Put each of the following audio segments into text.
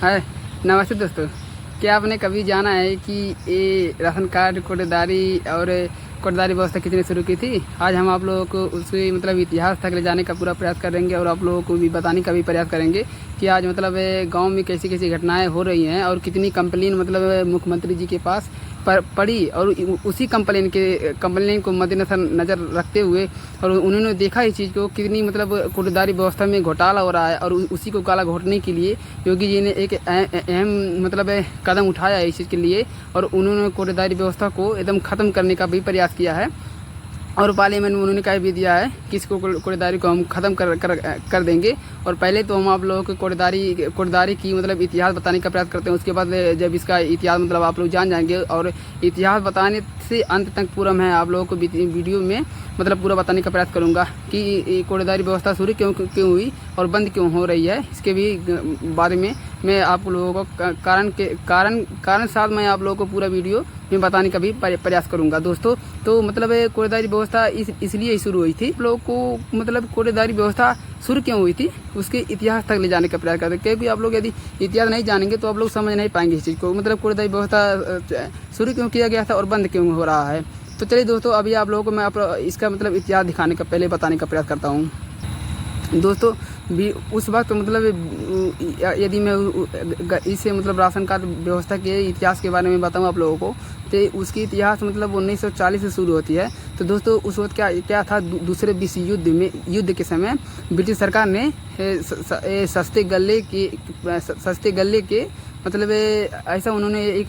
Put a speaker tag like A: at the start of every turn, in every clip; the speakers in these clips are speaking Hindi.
A: हाय, नमस्ते दोस्तों। क्या आपने कभी जाना है कि ये राशन कार्ड कोटदारी व्यवस्था किसने शुरू की थी? आज हम आप लोगों को उसके इतिहास तक ले जाने का पूरा प्रयास करेंगे और आप लोगों को भी बताने का भी प्रयास करेंगे कि आज गांव में कैसी कैसी घटनाएं हो रही हैं और कितनी कंप्लेन मुख्यमंत्री जी के पास पड़ी और उसी कंप्लेन को मद्देनजर रखते हुए और उन्होंने देखा इस चीज़ को कितनी कोटदारी व्यवस्था में घोटाला हो रहा है और उसी को काला घोटने के लिए योगी जी ने एक अहम कदम उठाया है इस चीज़ के लिए और उन्होंने कोटदारी व्यवस्था को एकदम ख़त्म करने का भी प्रयास किया है और पार्लियामेंट में उन्होंने कह भी दिया है कि इसको कोटदारी को हम ख़त्म कर देंगे। और पहले तो हम आप लोगों को कोटदारी की इतिहास बताने का प्रयास करते हैं। उसके बाद जब इसका इतिहास आप लोग जान जाएंगे और इतिहास बताने से अंत तक पूरा मैं आप लोगों को वीडियो में पूरा बताने का प्रयास करूंगा कि कोटदारी व्यवस्था शुरू क्यों हुई और बंद क्यों हो रही है। इसके भी बारे में मैं आप लोगों को कारण साथ मैं आप लोगों को पूरा वीडियो में बताने का भी प्रयास करूंगा दोस्तों। तो कोटदारी व्यवस्था इसलिए शुरू हुई थी। आप लोगों को कोटदारी व्यवस्था शुरू क्यों हुई थी उसके इतिहास तक ले जाने का प्रयास करते हैं, क्योंकि आप लोग यदि इतिहास नहीं जानेंगे तो आप लोग समझ नहीं पाएंगे इस चीज़ को। कोटदारी व्यवस्था शुरू क्यों किया गया था और बंद क्यों हो रहा है। तो चलिए दोस्तों, अभी आप लोगों को मैं इसका इतिहास दिखाने का पहले बताने का प्रयास करता हूँ दोस्तों। भी उस वक्त यदि मैं इसे राशन कार्ड व्यवस्था के इतिहास के बारे में बताऊं आप लोगों को तो उसकी इतिहास 1940 से शुरू होती है। तो दोस्तों उस वक्त क्या था, दूसरे विश्व युद्ध के समय ब्रिटिश सरकार ने सस्ते गल्ले के ऐसा उन्होंने एक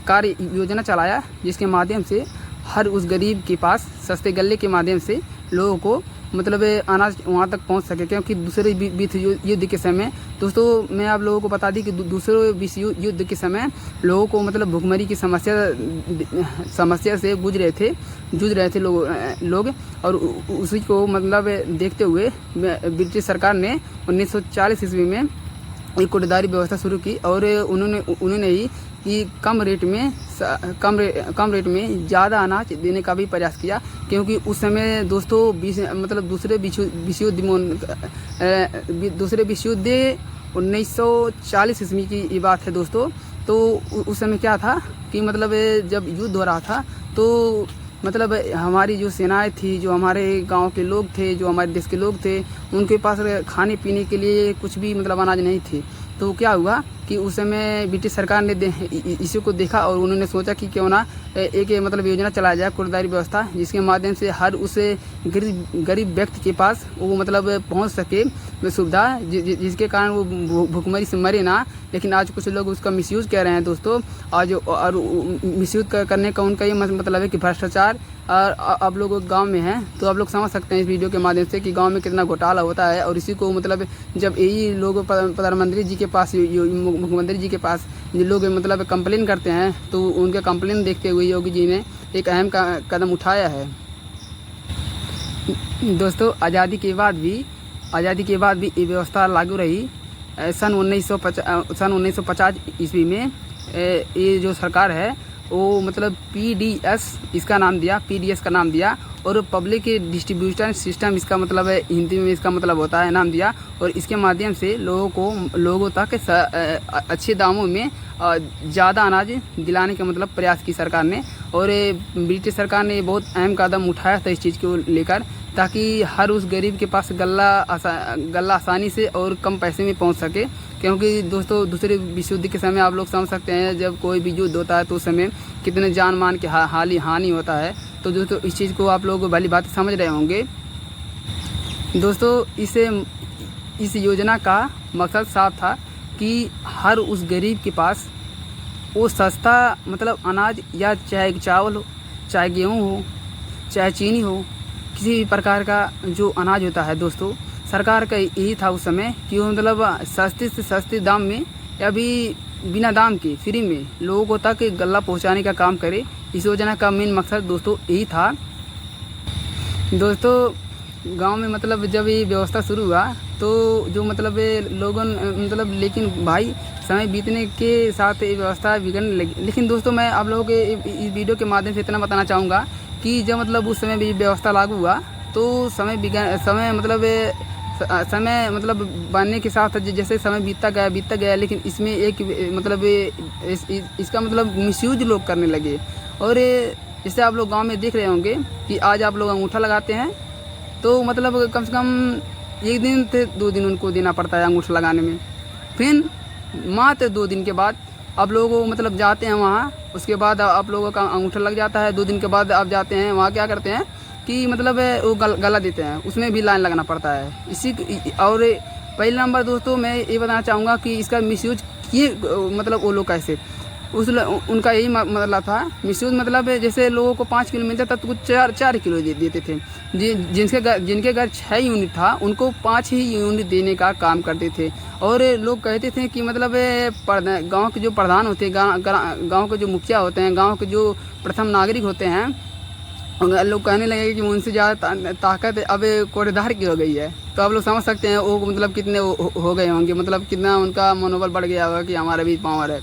A: कार्य योजना चलाया जिसके माध्यम से हर उस गरीब के पास सस्ते गल्ले के माध्यम से लोगों को अनाज वहाँ तक पहुँच सके। क्योंकि दूसरे विश्व युद्ध के समय दोस्तों मैं आप लोगों को बता दी कि दूसरे विश्व युद्ध के समय लोगों को भुखमरी की समस्या से जूझ रहे थे लोग और उसी को देखते हुए ब्रिटिश सरकार ने 1940 ईस्वी में एक कोटदारी व्यवस्था शुरू की और उन्होंने ही कि कम रेट में ज़्यादा अनाज देने का भी प्रयास किया। क्योंकि उस समय दोस्तों दूसरे विश्व युद्ध 1940 ईस्वी की ये बात है दोस्तों। तो उस समय क्या था कि जब युद्ध हो रहा था तो हमारी जो सेनाएं थी, जो हमारे गांव के लोग थे, जो हमारे देश के लोग थे, उनके पास खाने पीने के लिए कुछ भी अनाज नहीं थी। तो क्या हुआ कि उस समय ब्रिटिश सरकार ने इसी को देखा और उन्होंने सोचा कि क्यों ना एक योजना चलाया जाए कोटदारी व्यवस्था, जिसके माध्यम से हर उस गरीब व्यक्ति के पास वो पहुंच सके सुविधा, जिसके कारण वो भुखमरी से मरे ना। लेकिन आज कुछ लोग उसका मिसयूज़ कर रहे हैं दोस्तों। आज और मिसयूज़ करने का उनका ये है कि भ्रष्टाचार और आप लोग गांव में हैं तो आप लोग समझ सकते हैं इस वीडियो के माध्यम से कि गांव में कितना घोटाला होता है। और इसी को जब यही लोग प्रधानमंत्री जी के पास, मुख्यमंत्री जी के पास जो लोग कंप्लेन करते हैं तो उनके कंप्लेन देखते हुए योगी जी ने एक अहम कदम उठाया है दोस्तों। आज़ादी के बाद भी ये व्यवस्था लागू रही। सन 1950 ईस्वी में ये जो सरकार है वो PDS इसका नाम दिया, PDS का नाम दिया और पब्लिक डिस्ट्रीब्यूशन सिस्टम इसका हिंदी में इसका होता है नाम दिया। और इसके माध्यम से लोगों तक अच्छे दामों में ज़्यादा अनाज दिलाने का प्रयास की सरकार ने। और ब्रिटिश सरकार ने बहुत अहम कदम उठाया था इस चीज़ को लेकर, ताकि हर उस गरीब के पास गल्ला आसानी से और कम पैसे में पहुंच सके। क्योंकि दोस्तों दूसरे विश्व युद्ध के समय आप लोग समझ सकते हैं जब कोई भी युद्ध होता है तो उस समय कितने जान मान के हानि होता है। तो दोस्तों इस चीज़ को आप लोग भली बात समझ रहे होंगे दोस्तों। इस योजना का मकसद साफ था कि हर उस गरीब के पास वो सस्ता अनाज, या चाहे चावल हो, चाहे गेहूँ हो, चाहे चीनी हो, किसी भी प्रकार का जो अनाज होता है दोस्तों, सरकार का यही था उस समय कि वो सस्ते से सस्ते दाम में या भी बिना दाम के फ्री में लोगों को तक गल्ला पहुंचाने का काम करे। इस योजना का मेन मकसद दोस्तों यही था दोस्तों। गांव में जब ये व्यवस्था शुरू हुआ तो जो लोगों लेकिन भाई समय बीतने के साथ ये व्यवस्था बिगड़ने लगी। लेकिन दोस्तों मैं आप लोगों के इस वीडियो के माध्यम से इतना बताना चाहूँगा कि जब उस समय भी व्यवस्था लागू हुआ तो समय समय मतलब बनने के साथ जैसे समय बीतता गया, लेकिन इसमें एक मतलब इसका मतलब मिसयूज लोग करने लगे। और जैसे आप लोग गांव में देख रहे होंगे कि आज आप लोग अंगूठा लगाते हैं तो मतलब कम से कम 1 दिन से 2 दिन उनको देना पड़ता है अंगूठा लगाने में। फिर मात्र 2 दिन के बाद आप लोग मतलब जाते हैं वहाँ, उसके बाद आप लोगों का अंगूठा लग जाता है। 2 दिन के बाद आप जाते हैं वहाँ, क्या करते हैं कि मतलब वो गला देते हैं, उसमें भी लाइन लगना पड़ता है। और पहला नंबर दोस्तों मैं ये बताना चाहूँगा कि इसका मिसयूज किए मतलब वो लोग कैसे, उनका यही मतलब था मिसयूज, मतलब जैसे लोगों को 5 किलो मिलता था तो कुछ 4 किलो देते थे। जिनके घर 6 यूनिट था उनको 5 ही यूनिट देने का काम करते थे। और लोग कहते थे कि मतलब गांव के जो प्रधान होते हैं, गांव के जो मुखिया होते हैं, गांव के जो प्रथम नागरिक होते हैं, लोग कहने लगे कि उनसे ज़्यादा ताकत अब कोटेदार की हो गई है। तो आप लोग समझ सकते हैं वो मतलब कितने हो गए होंगे, मतलब कितना उनका मनोबल बढ़ गया होगा कि हमारा भी पावर है।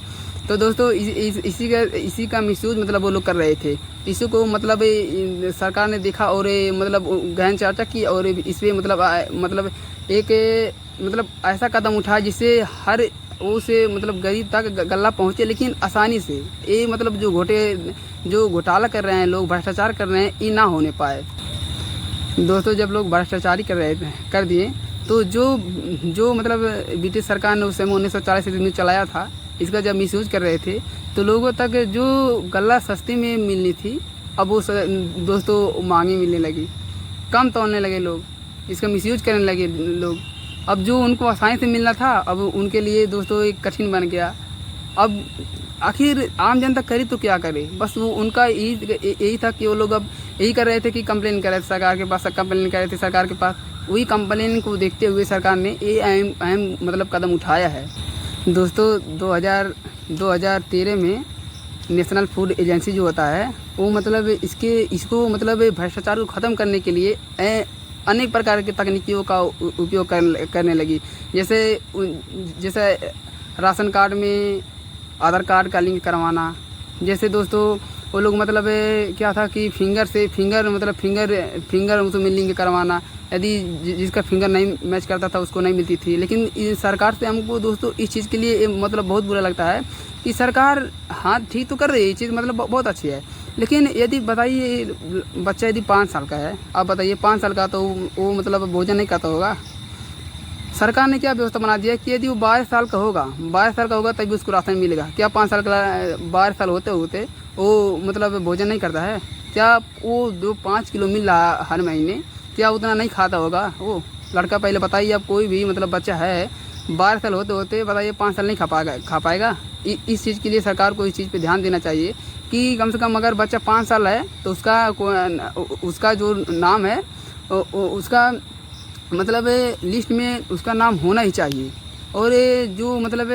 A: तो दोस्तों इसी का मिसयूज मतलब वो लोग कर रहे थे। इसी को मतलब सरकार ने देखा और मतलब गहन चर्चा की और इस पर मतलब एक मतलब ऐसा कदम उठाया जिससे हर उसे मतलब गरीब तक गला पहुँचे, लेकिन आसानी से। ये मतलब जो घोटाला कर रहे हैं लोग, भ्रष्टाचार कर रहे हैं, ये ना होने पाए। दोस्तों जब लोग भ्रष्टाचारी कर दिए तो जो मतलब ब्रिटिश सरकार ने उस समय 1940 से चलाया था, इसका जब मिसयूज कर रहे थे तो लोगों तक जो गल्ला सस्ती में मिलनी थी अब वो दोस्तों महंगी मिलने लगी, कम तोड़ने लगे लोग, इसका मिसयूज करने लगे लोग। अब जो उनको आसानी से मिलना था अब उनके लिए दोस्तों एक कठिन बन गया। अब आखिर आम जनता करे तो क्या करे, बस वो उनका यही था कि वो लोग अब यही कर रहे थे कि कंप्लेन कर रहे थे सरकार के पास, कंप्लेन कर रहे थे सरकार के पास। वही कंप्लेन को देखते हुए सरकार ने ये अहम मतलब कदम उठाया है। दोस्तों 2013 में नेशनल फूड एजेंसी जो होता है वो मतलब इसको मतलब भ्रष्टाचार को ख़त्म करने के लिए अनेक प्रकार की तकनीकियों का उपयोग करने लगी। जैसे राशन कार्ड में आधार कार्ड का लिंक करवाना। जैसे दोस्तों वो लोग मतलब क्या था कि फिंगर उसमें लिंक करवाना, यदि जिसका फिंगर नहीं मैच करता था उसको नहीं मिलती थी। लेकिन सरकार से हमको दोस्तों इस चीज़ के लिए मतलब बहुत बुरा लगता है कि सरकार हाँ ठीक तो कर रही है, ये चीज़ मतलब बहुत अच्छी है। लेकिन यदि बताइए बच्चा यदि 5 साल का है, आप बताइए 5 साल का तो वो मतलब भोजन नहीं करता होगा। सरकार ने क्या व्यवस्था बना दिया कि यदि वो 12 साल का होगा तभी उसको राशन मिलेगा। क्या 5 साल का 12 साल होते वो मतलब भोजन नहीं करता है? क्या वो जो 5 किलो मिल रहा है हर महीने, क्या उतना नहीं खाता होगा वो लड़का? पहले बताइए, अब कोई भी मतलब बच्चा है 12 साल होते बताइए 5 साल नहीं खा पाएगा। इस चीज़ के लिए सरकार को इस चीज़ पे ध्यान देना चाहिए कि कम से कम अगर बच्चा 5 साल है तो उसका जो नाम है उसका मतलब लिस्ट में उसका नाम होना ही चाहिए। और जो मतलब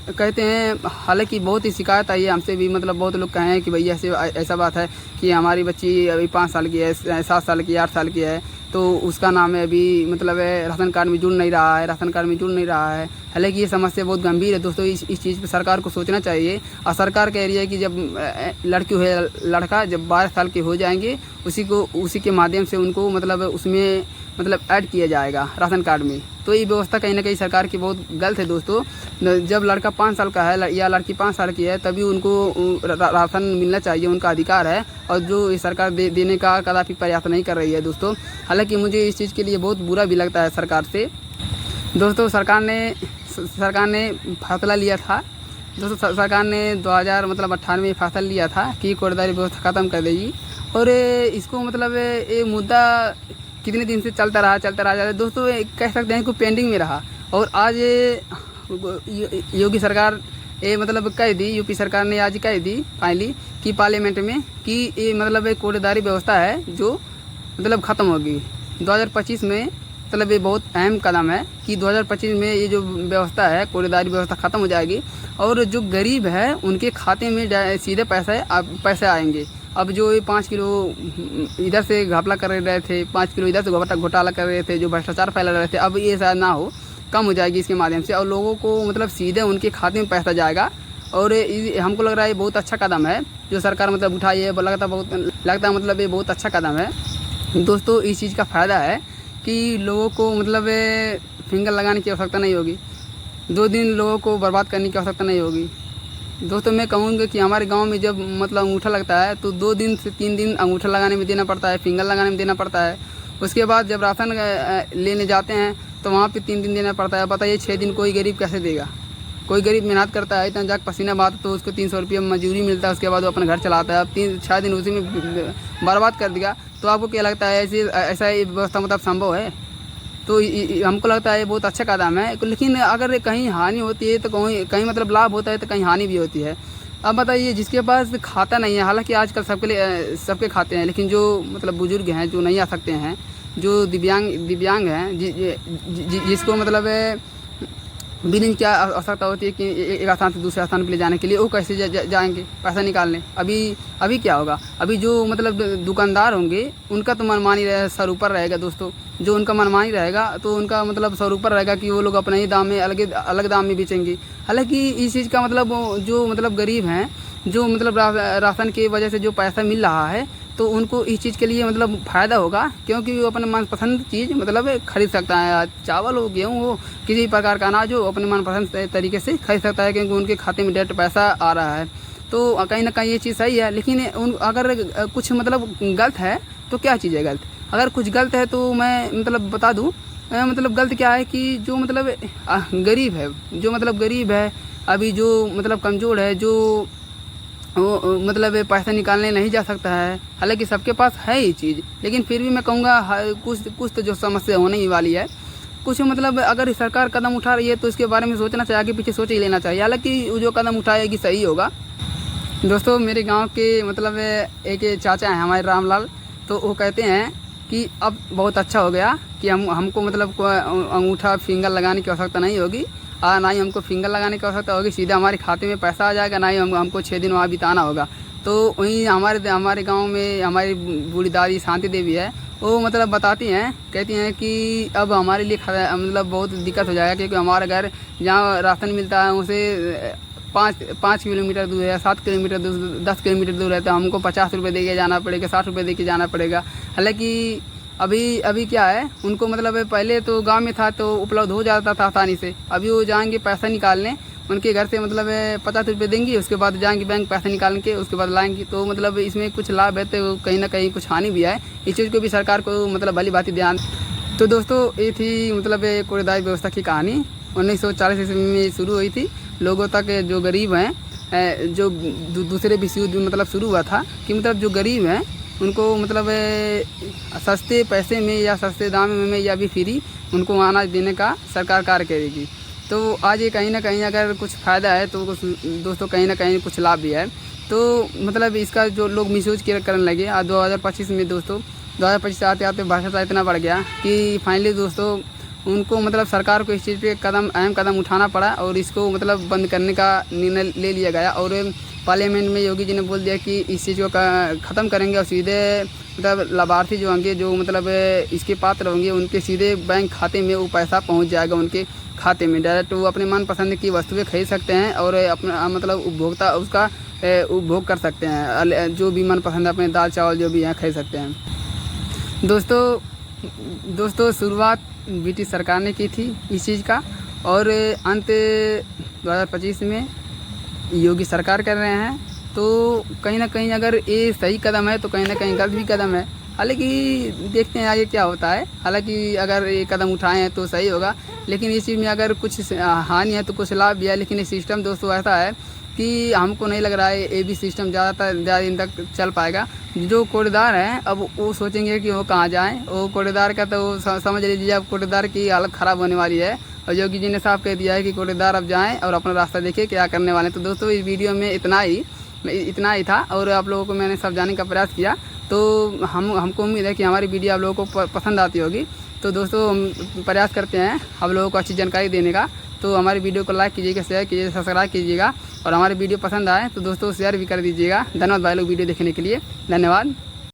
A: कहते हैं, हालांकि बहुत ही शिकायत आई है हमसे भी, मतलब बहुत लोग कहे हैं कि भैया ऐसा बात है कि हमारी बच्ची अभी 5 साल की है, 7 साल की, 8 साल की है, तो उसका नाम है अभी मतलब राशन कार्ड में जुड़ नहीं रहा है। हालांकि ये समस्या बहुत गंभीर है दोस्तों। इस चीज़ पे सरकार को सोचना चाहिए। और सरकार कह रही है कि जब लड़की हो या लड़का जब 12 साल के हो जाएंगे उसी के माध्यम से उनको मतलब उसमें मतलब ऐड किया जाएगा राशन कार्ड में। तो ये व्यवस्था कहीं ना कहीं सरकार की बहुत गलत है दोस्तों। जब लड़का 5 साल का है या लड़की 5 साल की है तभी उनको राशन मिलना चाहिए, उनका अधिकार है। और जो ये सरकार देने का कदापि प्रयास नहीं कर रही है दोस्तों। हालांकि मुझे इस चीज़ के लिए बहुत बुरा भी लगता है सरकार से दोस्तों। सरकार ने फैसला लिया था दोस्तों, सरकार ने 2018 में फैसला लिया था कि कोटेदारी व्यवस्था ख़त्म कर देगी। और इसको मतलब ये मुद्दा कितने दिन से चलता रहा दोस्तों, कह सकते हैं कि पेंडिंग में रहा। और आज योगी सरकार मतलब कह दी, यूपी सरकार ने आज कह दी फाइनली कि पार्लियामेंट में कि ये मतलब कोटेदारी व्यवस्था है जो मतलब ख़त्म होगी 2025 में। मतलब ये बहुत अहम कदम है कि 2025 में ये जो व्यवस्था है कोटेदारी व्यवस्था ख़त्म हो जाएगी। और जो गरीब है उनके खाते में सीधे पैसे आएंगे। अब जो ये 5 किलो इधर से घपला कर रहे थे, 5 किलो इधर से घोटाला कर रहे थे, जो भ्रष्टाचार फैला रहे थे, अब ये शायद ना हो, कम हो जाएगी इसके माध्यम से। और लोगों को मतलब सीधे उनके खाते में पैसा जाएगा। और हमको लग रहा है ये बहुत अच्छा कदम है जो सरकार मतलब उठाई है। लगता मतलब ये बहुत अच्छा कदम है दोस्तों। इस चीज़ का फ़ायदा है कि लोगों को मतलब फिंगर लगाने की आवश्यकता नहीं होगी, 2 दिन लोगों को बर्बाद करने की आवश्यकता नहीं होगी। दोस्तों मैं कहूँगा कि हमारे गांव में जब मतलब अंगूठा लगता है तो 2 दिन से 3 दिन अंगूठा लगाने में देना पड़ता है, फिंगर लगाने में देना पड़ता है। उसके बाद जब राशन लेने जाते हैं तो वहाँ पे 3 दिन देना पड़ता है। बताइए 6 दिन कोई गरीब कैसे देगा? कोई गरीब मेहनत करता है, इतना जाग पसीना बहाता तो उसको 300 रुपये मजदूरी मिलता है, उसके बाद वो अपना घर चलाता है। अब 3-6 दिन उसी में बर्बाद कर दिया तो आपको क्या लगता है ऐसा व्यवस्था मतलब संभव है? तो हमको लगता है ये बहुत अच्छा कदम है, लेकिन अगर कहीं हानि होती है तो कहीं मतलब लाभ होता है तो कहीं हानि भी होती है। अब बताइए जिसके पास खाता नहीं है, हालांकि आजकल सबके खाते हैं, लेकिन जो मतलब बुजुर्ग हैं जो नहीं आ सकते हैं, जो दिव्यांग हैं, जिसको मतलब बिलिंग क्या आवश्यकता होती है कि एक स्थान से दूसरे स्थान पर ले जाने के लिए, वो कैसे जाएंगे पैसा निकालने? अभी क्या होगा? अभी जो मतलब दुकानदार होंगे उनका तो मनमानी सर ऊपर रहेगा दोस्तों। जो उनका मनमानी रहेगा तो उनका मतलब सर ऊपर रहेगा कि वो लोग अपने ही दाम में अलग दाम में बेचेंगे। हालांकि इस चीज़ का मतलब जो मतलब गरीब हैं, जो मतलब राशन की वजह से जो पैसा मिल रहा है तो उनको इस चीज़ के लिए मतलब फ़ायदा होगा, क्योंकि वो अपने मनपसंद चीज़ मतलब खरीद सकता है। चावल हो, गेहूँ हो, किसी प्रकार का अनाज हो, अपने मनपसंद तरीके से खरीद सकता है, क्योंकि उनके खाते में डायरेक्ट पैसा आ रहा है। तो कहीं ना कहीं ये चीज़ सही है, लेकिन अगर कुछ मतलब गलत है तो क्या चीज़ है गलत? अगर कुछ गलत है तो मैं मतलब बता दूँ, मतलब गलत क्या है कि जो मतलब गरीब है, अभी जो मतलब कमज़ोर है, जो वो मतलब पैसा निकालने नहीं जा सकता है। हालांकि सबके पास है ये चीज़, लेकिन फिर भी मैं कहूँगा कुछ तो जो समस्या होने ही वाली है। कुछ मतलब अगर सरकार कदम उठा रही है तो इसके बारे में सोचना चाहिए, आगे पीछे सोच ही लेना चाहिए। हालांकि वो जो कदम उठाएगी सही होगा। दोस्तों मेरे गांव के मतलब एक चाचा हैं हमारे रामलाल, तो वो कहते हैं कि अब बहुत अच्छा हो गया कि हमको मतलब अंगूठा फिंगर लगाने की आवश्यकता नहीं होगी, ना ही हमको फिंगर लगाने की आवश्यकता होगी, सीधा हमारे खाते में पैसा आ जाएगा, ना ही हमको 6 दिन वहाँ बिताना होगा। तो वहीं हमारे गांव में हमारी बूढ़ी दादी शांति देवी है, वो मतलब बताती हैं, कहती हैं कि अब हमारे लिए मतलब बहुत दिक्कत हो जाएगा, क्योंकि हमारा घर जहाँ राशन मिलता है उसे 5 किलोमीटर दूर है, 7 किलोमीटर दूर, 10 किलोमीटर दूर है, तो हमको 50 रुपये दे के जाना पड़ेगा, 60 रुपये दे के जाना पड़ेगा। हालांकि अभी क्या है, उनको मतलब पहले तो गांव में था तो उपलब्ध हो जाता था आसानी से। अभी वो जाएंगे पैसा निकालने, उनके घर से मतलब 50 रुपये देंगी, उसके बाद जाएंगे बैंक पैसा निकाल के, उसके बाद लाएंगी। तो मतलब इसमें कुछ लाभ है तो कहीं ना कहीं कुछ हानि भी है। इस चीज़ को भी सरकार को मतलब भली भांति ध्यान। तो दोस्तों ये थी मतलब कूड़ेदारी व्यवस्था की कहानी। 1940 ईस्वी में शुरू हुई थी। लोगों तक जो गरीब हैं, जो दूसरे विश्व युद्ध मतलब शुरू हुआ था कि मतलब जो गरीब हैं उनको मतलब सस्ते पैसे में या सस्ते दाम में या भी फ्री उनको अनाज देने का सरकार कार्य करेगी। तो आज ये कहीं ना कहीं अगर कुछ फ़ायदा है तो दोस्तों कहीं ना कहीं कुछ लाभ भी है। तो मतलब इसका जो लोग मिसयूज करने लगे। आज 2025 में दोस्तों 2025 आते आते भ्रष्टाचार इतना बढ़ गया कि फाइनली दोस्तों उनको मतलब सरकार को इस चीज़ पे अहम कदम उठाना पड़ा और इसको मतलब बंद करने का निर्णय ले लिया गया। और पार्लियामेंट में योगी जी ने बोल दिया कि इस चीज़ को ख़त्म करेंगे और सीधे मतलब लाभार्थी जो होंगे, जो मतलब इसके पात्र होंगे, उनके सीधे बैंक खाते में वो पैसा पहुंच जाएगा, उनके खाते में डायरेक्ट वो अपने मनपसंद की वस्तुएं खरीद सकते हैं और अपना मतलब उपभोक्ता उसका उपभोग कर सकते हैं। जो भी मनपसंद अपने दाल चावल जो भी हैं खरीद सकते हैं। दोस्तों शुरुआत ब्रिटिश सरकार ने की थी इस चीज़ का और अंत 2025 में योगी सरकार कर रहे हैं। तो कहीं ना कहीं अगर ये सही कदम है तो कहीं ना कहीं गलत भी कदम है। हालांकि देखते हैं आगे क्या होता है। हालांकि अगर ये कदम उठाए हैं तो सही होगा, लेकिन इस चीज़ में अगर कुछ हानि है तो कुछ लाभ भी है। लेकिन ये सिस्टम दोस्तों ऐसा है कि हमको नहीं लग रहा है ये भी सिस्टम ज़्यादा दिन तक चल पाएगा। जो कूड़ेदार हैं अब वो सोचेंगे कि वो कहाँ जाएं। वो कूड़ेदार का तो समझ लीजिए अब कूड़ेदार की हालत ख़राब होने वाली है। और योगी जी ने साफ कह दिया है कि कूड़ेदार अब जाएं और अपना रास्ता देखें क्या करने वाले हैं। तो दोस्तों इस वीडियो में इतना ही था और आप लोगों को मैंने समझाने का प्रयास किया। तो हमको उम्मीद है कि हमारी वीडियो आप लोगों को पसंद आती होगी। तो दोस्तों हम प्रयास करते हैं आप लोगों को अच्छी जानकारी देने का। तो हमारी वीडियो को लाइक कीजिएगा, शेयर कीजिएगा, सब्सक्राइब कीजिएगा और हमारी वीडियो पसंद आए तो दोस्तों शेयर भी कर दीजिएगा। धन्यवाद भाई लोग वीडियो देखने के लिए। धन्यवाद।